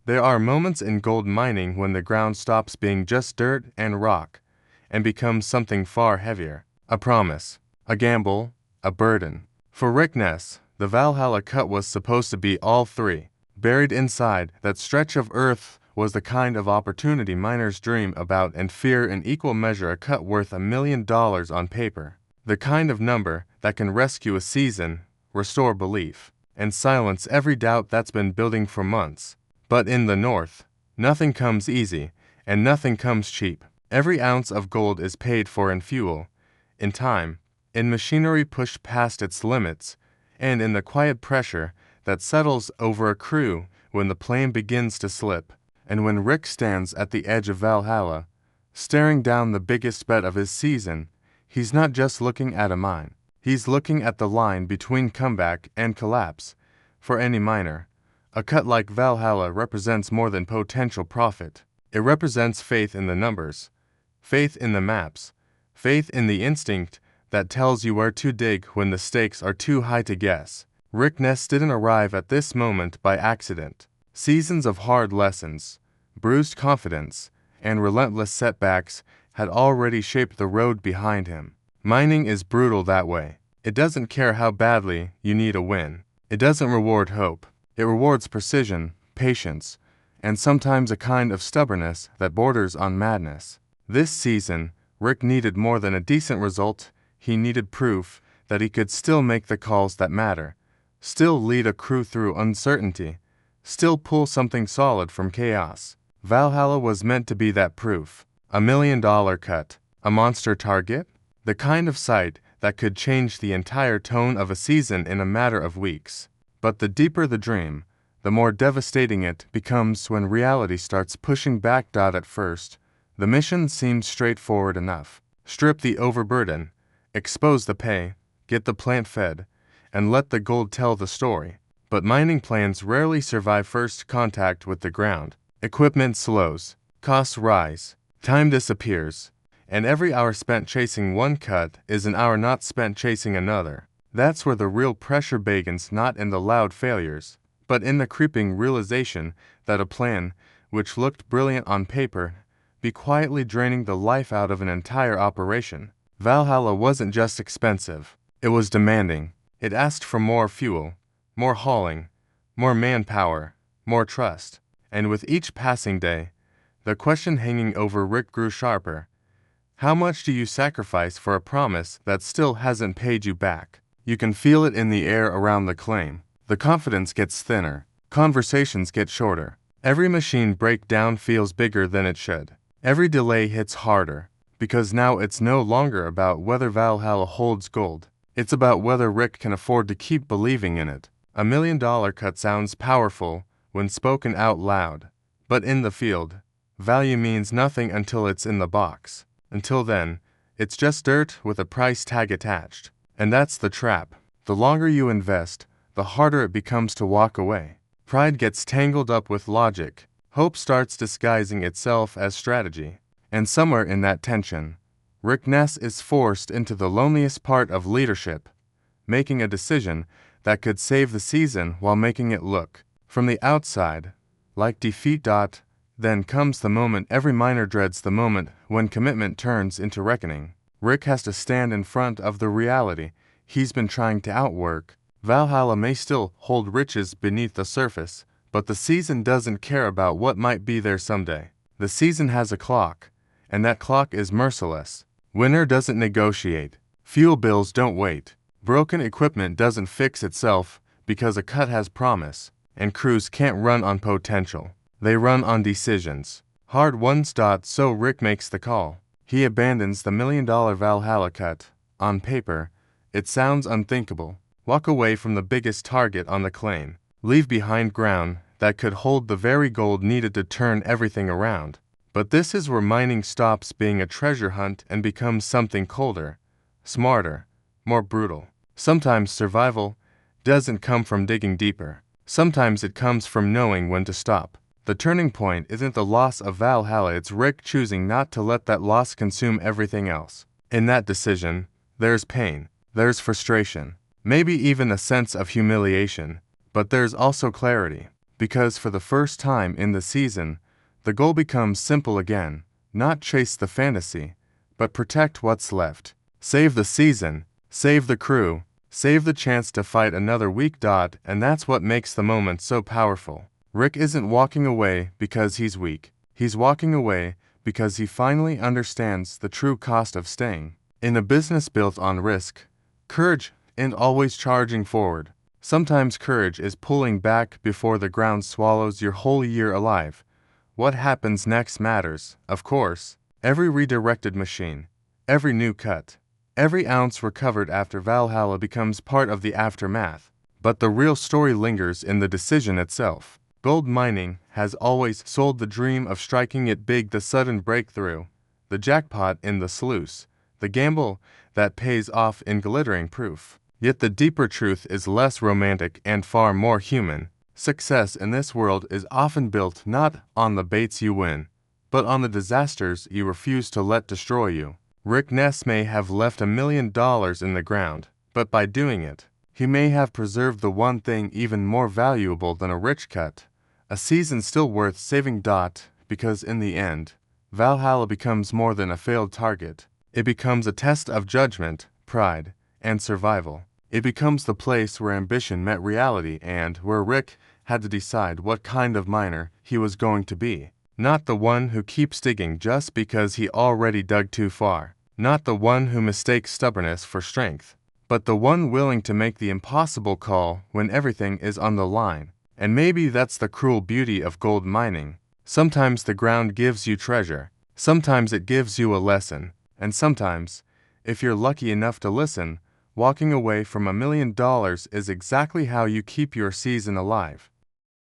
There are moments in gold mining when the ground stops being just dirt and rock and becomes something far heavier. A promise, a gamble, a burden. For Rick Ness, the Valhalla Cut was supposed to be all three. Buried inside that stretch of earth was the kind of opportunity miners dream about and fear in equal measure. A cut worth $1 million on paper. The kind of number that can rescue a season, restore belief, and silence every doubt that's been building for months. But in the North, nothing comes easy, and nothing comes cheap. Every ounce of gold is paid for in fuel, in time, in machinery pushed past its limits, and in the quiet pressure that settles over a crew when the plane begins to slip. And when Rick stands at the edge of Valhalla, staring down the biggest bet of his season, he's not just looking at a mine. He's looking at the line between comeback and collapse. For any miner, a cut like Valhalla represents more than potential profit. It represents faith in the numbers, faith in the maps, faith in the instinct that tells you where to dig when the stakes are too high to guess. Rick Ness didn't arrive at this moment by accident. Seasons of hard lessons, bruised confidence, and relentless setbacks had already shaped the road behind him. Mining is brutal that way. It doesn't care how badly you need a win. It doesn't reward hope. It rewards precision, patience, and sometimes a kind of stubbornness that borders on madness. This season, Rick needed more than a decent result. He needed proof that he could still make the calls that matter, still lead a crew through uncertainty, still pull something solid from chaos. Valhalla was meant to be that proof. $1 million cut, a monster target, the kind of sight that could change the entire tone of a season in a matter of weeks. But the deeper the dream, the more devastating it becomes when reality starts pushing back. At first, the mission seems straightforward enough. Strip the overburden, expose the pay, get the plant fed, and let the gold tell the story. But mining plans rarely survive first contact with the ground. Equipment slows, costs rise, time disappears, and every hour spent chasing one cut is an hour not spent chasing another. That's where the real pressure begins, not in the loud failures, but in the creeping realization that a plan, which looked brilliant on paper, be quietly draining the life out of an entire operation. Valhalla wasn't just expensive, it was demanding. It asked for more fuel, more hauling, more manpower, more trust. And with each passing day, the question hanging over Rick grew sharper. How much do you sacrifice for a promise that still hasn't paid you back? You can feel it in the air around the claim. The confidence gets thinner. Conversations get shorter. Every machine breakdown feels bigger than it should. Every delay hits harder, because now it's no longer about whether Valhalla holds gold. It's about whether Rick can afford to keep believing in it. $1 million cut sounds powerful when spoken out loud, but in the field, value means nothing until it's in the box. Until then, it's just dirt with a price tag attached. And that's the trap. The longer you invest, the harder it becomes to walk away. Pride gets tangled up with logic. Hope starts disguising itself as strategy. And somewhere in that tension, Rick Ness is forced into the loneliest part of leadership, making a decision that could save the season while making it look, from the outside, like defeat. Then comes the moment every miner dreads, the moment when commitment turns into reckoning. Rick has to stand in front of the reality he's been trying to outwork. Valhalla may still hold riches beneath the surface, but the season doesn't care about what might be there someday. The season has a clock, and that clock is merciless. Winter doesn't negotiate. Fuel bills don't wait. Broken equipment doesn't fix itself because a cut has promise, and crews can't run on potential. They run on decisions. Hard ones. So Rick makes the call. He abandons the $1 million Valhalla Cut. On paper, it sounds unthinkable. Walk away from the biggest target on the claim. Leave behind ground that could hold the very gold needed to turn everything around. But this is where mining stops being a treasure hunt and becomes something colder, smarter, more brutal. Sometimes survival doesn't come from digging deeper. Sometimes it comes from knowing when to stop. The turning point isn't the loss of Valhalla, it's Rick choosing not to let that loss consume everything else. In that decision, there's pain, there's frustration, maybe even a sense of humiliation, but there's also clarity. because for the first time in the season, the goal becomes simple again, not chase the fantasy, but protect what's left. Save the season, save the crew, save the chance to fight another week. And that's what makes the moment so powerful. Rick isn't walking away because he's weak. He's walking away because he finally understands the true cost of staying. In a business built on risk, courage and always charging forward. Sometimes courage is pulling back before the ground swallows your whole year alive. What happens next matters, of course. Every redirected machine, every new cut, every ounce recovered after Valhalla becomes part of the aftermath. But the real story lingers in the decision itself. Gold mining has always sold the dream of striking it big, the sudden breakthrough, the jackpot in the sluice, the gamble that pays off in glittering proof. Yet the deeper truth is less romantic and far more human. Success in this world is often built not on the baits you win, but on the disasters you refuse to let destroy you. Rick Ness may have left $1 million in the ground, but by doing it, he may have preserved the one thing even more valuable than a rich cut, a season still worth saving. Because in the end, Valhalla becomes more than a failed target. It becomes a test of judgment, pride, and survival. It becomes the place where ambition met reality and where Rick had to decide what kind of miner he was going to be. Not the one who keeps digging just because he already dug too far. Not the one who mistakes stubbornness for strength. But the one willing to make the impossible call when everything is on the line. And maybe that's the cruel beauty of gold mining. Sometimes the ground gives you treasure. Sometimes it gives you a lesson. And sometimes, if you're lucky enough to listen, walking away from $1 million is exactly how you keep your season alive.